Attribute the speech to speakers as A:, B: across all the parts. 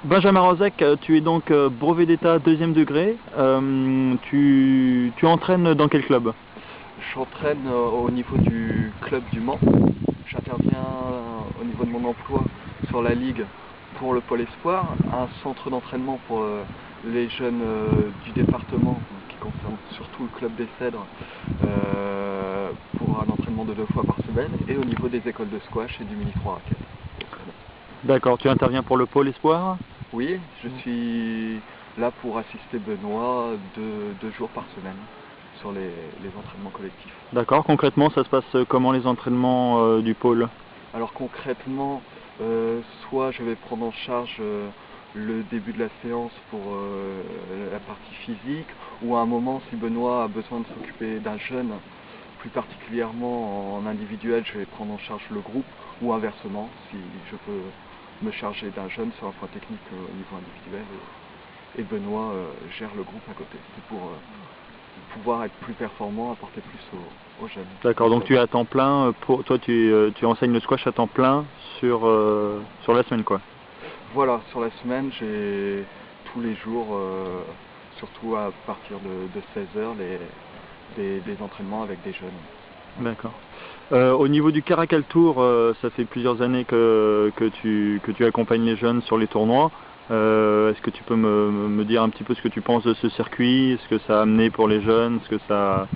A: Benjamin Rozek, tu es donc brevet d'état deuxième degré. Tu entraînes dans quel club?
B: J'entraîne au niveau du club du Mans. J'interviens au niveau de mon emploi sur la ligue pour le pôle espoir, un centre d'entraînement pour les jeunes du département qui concerne surtout le club des Cèdres pour un entraînement de 2 fois par semaine, et au niveau des écoles de squash et du mini 3 raquettes.
A: D'accord, tu interviens pour le pôle espoir?
B: Oui, je suis là pour assister Benoît 2 jours par semaine sur les entraînements collectifs.
A: D'accord, concrètement ça se passe comment les entraînements du pôle?
B: Alors concrètement, soit je vais prendre en charge le début de la séance pour la partie physique, ou à un moment, si Benoît a besoin de s'occuper d'un jeune, plus particulièrement en individuel, je vais prendre en charge le groupe, ou inversement, si je peux me charger d'un jeune sur un point technique au niveau individuel, et Benoît gère le groupe à côté. C'est pour pouvoir être plus performant, apporter plus aux jeunes.
A: D'accord, donc tu es à temps plein, toi tu enseignes le squash à temps plein sur la semaine quoi.
B: Voilà, sur la semaine, j'ai tous les jours, surtout à partir de 16 h, des entraînements avec des jeunes.
A: D'accord. Au niveau du Caracal Tour, ça fait plusieurs années que tu accompagnes les jeunes sur les tournois. Est-ce que tu peux me dire un petit peu ce que tu penses de ce circuit, ce que ça a amené pour les jeunes, ce que ça...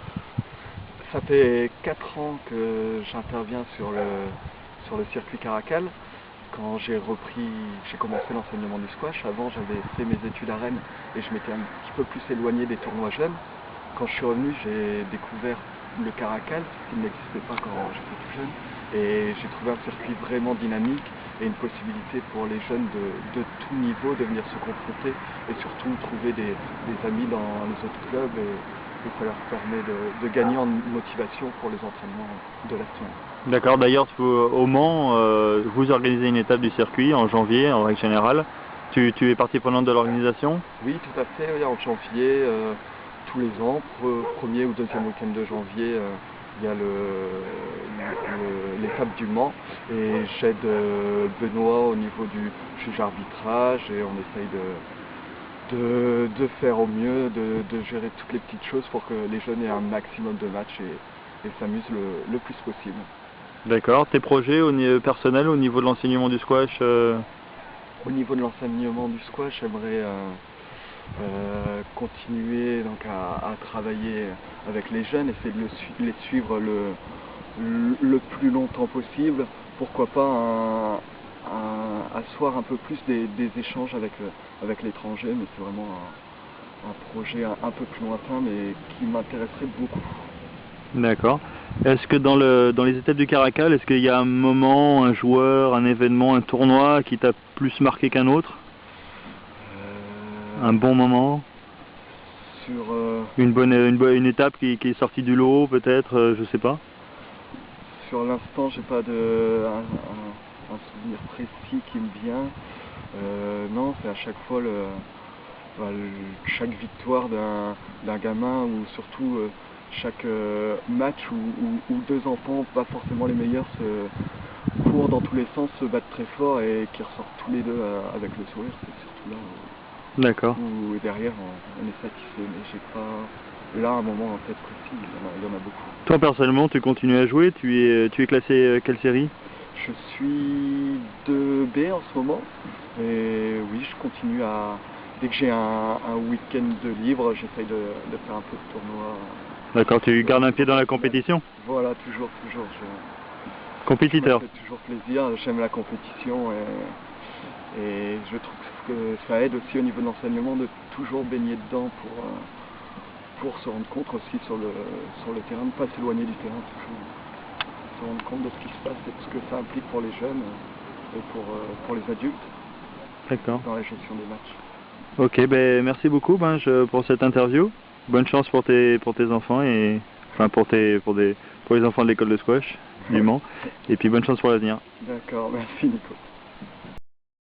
B: Ça fait 4 ans que j'interviens sur le circuit Caracal. Quand j'ai commencé l'enseignement du squash. Avant, j'avais fait mes études à Rennes et je m'étais un petit peu plus éloigné des tournois jeunes. Quand je suis revenu, j'ai découvert le Caracal, ce qui n'existait pas quand j'étais tout jeune. Et j'ai trouvé un circuit vraiment dynamique et une possibilité pour les jeunes de tout niveau de venir se confronter et surtout trouver des amis dans les autres clubs. Et ça leur permet de gagner en motivation pour les entraînements de la semaine.
A: D'accord, d'ailleurs au Mans, vous organisez une étape du circuit en janvier en règle générale. Tu es partie prenante de l'organisation?
B: Oui, tout à fait, oui, en janvier, tous les ans, premier ou deuxième week-end de janvier, il y a l'étape du Mans, et j'aide Benoît au niveau du juge arbitrage, et on essaye de faire au mieux, de gérer toutes les petites choses pour que les jeunes aient un maximum de matchs et s'amusent le plus possible.
A: D'accord, tes projets personnels au niveau de l'enseignement du squash
B: Au niveau de l'enseignement du squash, j'aimerais continuer donc à travailler avec les jeunes, essayer de les suivre le plus longtemps possible. Pourquoi pas asseoir un peu plus des échanges avec l'étranger, mais c'est vraiment un projet un peu plus lointain, mais qui m'intéresserait beaucoup.
A: D'accord. Est-ce que dans les étapes du Caracal, est-ce qu'il y a un moment, un joueur, un événement, un tournoi qui t'a plus marqué qu'un autre? Un bon moment?
B: Sur
A: Une étape qui est sortie du lot peut-être, je sais pas.
B: Sur l'instant, j'ai pas un souvenir précis qui me vient. Non, c'est à chaque fois chaque victoire d'un gamin, ou surtout chaque match où deux enfants, pas forcément les meilleurs, se courent dans tous les sens, se battent très fort et qui ressortent tous les deux avec le sourire. C'est surtout là
A: D'accord.
B: où derrière on est satisfait. Mais j'ai pas là un moment en tête précis, il y en a beaucoup.
A: Toi personnellement, tu continues à jouer, tu es classé quelle série?
B: Je suis 2B en ce moment, et oui, je continue dès que j'ai un week-end de libre, j'essaye de faire un peu de tournoi.
A: D'accord, tu gardes un pied dans la compétition?
B: Voilà, toujours.
A: Compétiteur.
B: Ça me fait toujours plaisir, j'aime la compétition, et je trouve que ça aide aussi au niveau de l'enseignement de toujours baigner dedans pour se rendre compte aussi sur le terrain, ne pas s'éloigner du terrain, toujours se rendre compte de ce qui se passe et de ce que ça implique pour les jeunes et pour les adultes.
A: D'accord.
B: Dans la gestion des matchs.
A: Ok, ben merci beaucoup pour cette interview. Bonne chance pour tes enfants et enfin pour les enfants de l'école de squash du Mans. Et puis bonne chance pour l'avenir.
B: D'accord, merci Nico.